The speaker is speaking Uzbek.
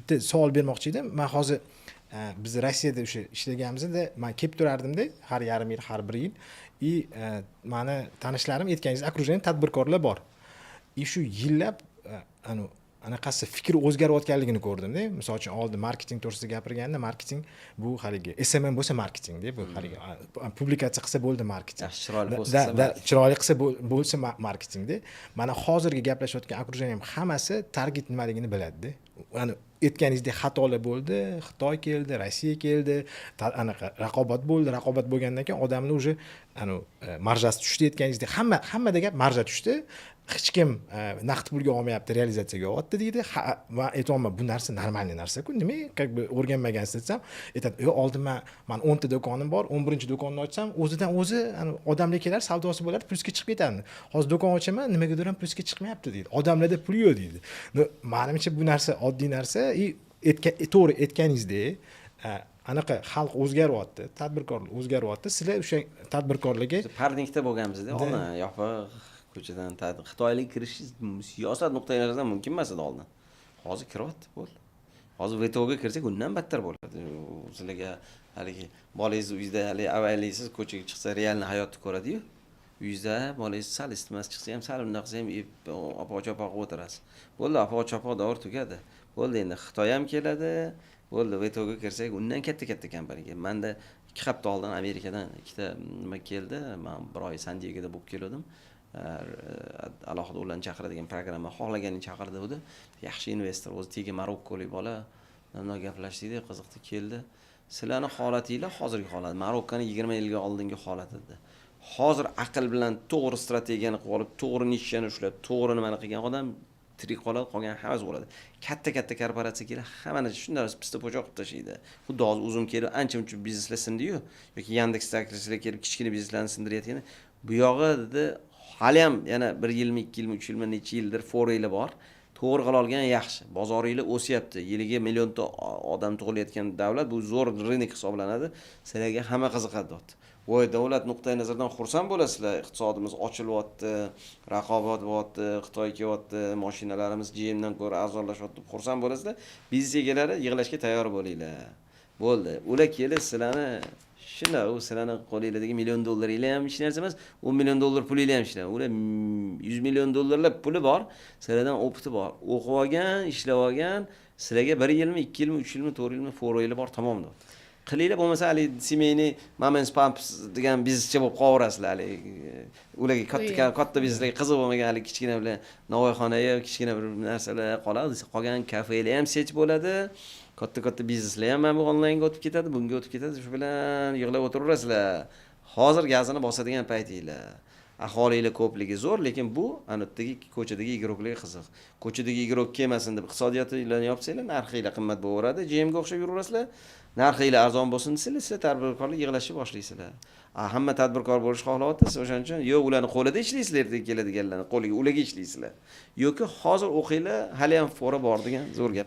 bitta savol bermoqchi edim. Men hozir biz Rossiyada o'sha ishlaganimizda men kelib turardimda har yarim yil, har bir yil. Mani tanishlarim aytganingiz okrujeniyada tadbirkorlar bor. Shu yillab anaqasi fikr o'zgarayotganligini ko'rdimda. Misol uchun oldin marketing to'g'risida gapirganda, marketing bu haligi SMM bo'lsa marketingda, bu haligi publikatsiya qilsa bo'ldi marketing. Yaxshi chiroyli bo'lsa, chiroyli qilsa bo'lsa marketingda. Mana hozirgi gaplashayotgan okrujeniya ham hammasi target nimaligini biladi-da. Aytganingizdek xatolar bo'ldi, Xitoy keldi, Rossiya keldi, anaqa raqobat bo'ldi. Raqobat bo'lgandan keyin odamlar уже marjasi tushdi aytganingizdek, hammada gap marja tushdi. Hech kim naqd pulga olmayapti, realizatsiyaga olyapti deydi. Men aytayapman, bu narsa normalniy narsa-ku. Nima, как бы o'rganmagansiz desam, aytadi, oldin men 10 ta do'konim bor, 11-do'konni ochsam, o'zidan o'zi odamlar kelar, savdosi bo'ladi, plusga chiqib ketadi. Hozir do'kon ochaman, nimagadir ham plusga chiqmayapti deydi. Odamlarda pul yo'q deydi. Menimcha bu narsa oddiy narsa. To'g'ri aytganingizdek, anaqa xalq o'zgaryapti, tadbirkorlar o'zgaryapti. Sizlar o'sha tadbirkorlarga Parnikda bo'lganmizda, oldin yopiq ko'chadan Xitoylik kirish siyosat nuqtai nazaridan mumkin emas edi oldin. Hozir kiryapti, bo'ldi. Hozir VTOga kirsak, undan battar bo'ladi. Sizlarga haligi bolangiz uyda hali avvalisiz ko'chaga chiqsa, realni hayotni ko'radi-yu. Uyda bolangiz sal istimas chiqsa ham, sal unda qilsa ham apo-chapo qilib o'tirasiz. Bo'ldi, apo-chapo davr tugadi. Bo'ldi, endi Xitoy ham keladi. Bo'ldi, VTOga kirsak, undan katta kompaniya. Menda 2 hafta oldin Amerikadan ikkita nima keldi. Men bir oy San Diegoda bo'lib keldim. Alohida ularni chaqiradigan programma xohlaganingiz chaqirdi edi. Yaxshi investor, o'zi tegi marokkolik bola. Nima gaplashdik, qiziqdi, keldi. Sizlarning holatinglar hozirgi holat, Marokkani 20 yilga oldingi holat edi. Hozir aql bilan to'g'ri strategiyani qilib olib, to'g'ri nishani ushlab, to'g'ri nimani qilgan odam tirik qoladi, qolgan havas bo'ladi. Katta korporatsiya kelib, hammani shunday pista po'choq qilib tashlaydi. Xuddi hozir o'zim kelib, ancha-muncha bizneslar sindiyu, yoki Yandex taklifchilar kelib kichkina bizneslarni sindirayotgani, bu yog'i dedi, hali ham yana 1 yilmi, 2 yilmi, 3 yilmi, necha yildir foreylar bor. To'g'ri qila olgan yaxshi. Bozoringlar o'syapti. Yiliga millionta odam tug'ilayotgan davlat, bu zo'r rynok hisoblanadi. Sizlarga hamma qiziqadi deyapti. Voy, davlat nuqtai nazaridan xursand bo'lasizlar. Iqtisodimiz ochilyapti, raqobat bo'lyapti, Xitoy kelyapti, mashinalarimiz GMdan ko'ra arzonlashyapti. Xursand bo'lasizlar. Biznes egalari yig'lashga tayyor bo'linglar. Bo'ldi. Ular kelib sizlarni shunda u sizlarning qo'linglardagi $1 million ham hech narsa emas, $10 million pulinglar ham ishlar. Ular $100 million puli bor, sizlardan opiti bor. O'qib olgan, ishlab olgan, sizlarga 1 yilmi, 2 yilmi, 3 yilmi, 4 yilmi foreylar bor, tamom deyapti. Qilinglar, bo'lmasa hali semeyni Moments Pumps degan biznescha bo'lib qolaverasizlar hali. Ularga katta bizneslarga qiziq bo'lmagan hali kichkina bilan Navoiyxonaga kichkina bir narsalar qoladi. Qolgan kafelar ham sech bo'ladi. Katta bizneslar ham mana onlaynga o'tib ketadi, bunga o'tib ketadi. Shu bilan yig'lab o'tiraverasizlar. Hozir gazini bosadigan paytinglar. Aholinglar ko'pligi zo'r, lekin bu anotdagi ko'chadagi igroklarga qiziq. Ko'chadagi igrok kelmasin deb iqtisodiyotni yopsanglar, narxinglar qimmat bo'laveradi. GMga o'xshab yuraverasizlar. Narxinglar arzon bo'lsin desanglar, sizlar tadbirkorlik yig'lashni boshlaysizlar. Hamma tadbirkor bo'lish xohlayapti, o'shaning uchun yo'q ularni qo'lida ishlaysizlar, ertaga keladiganlarni qo'liga, ularga ishlaysizlar. Yo'ki hozir o'qinglar, hali ham fora bor degan zo'r gap.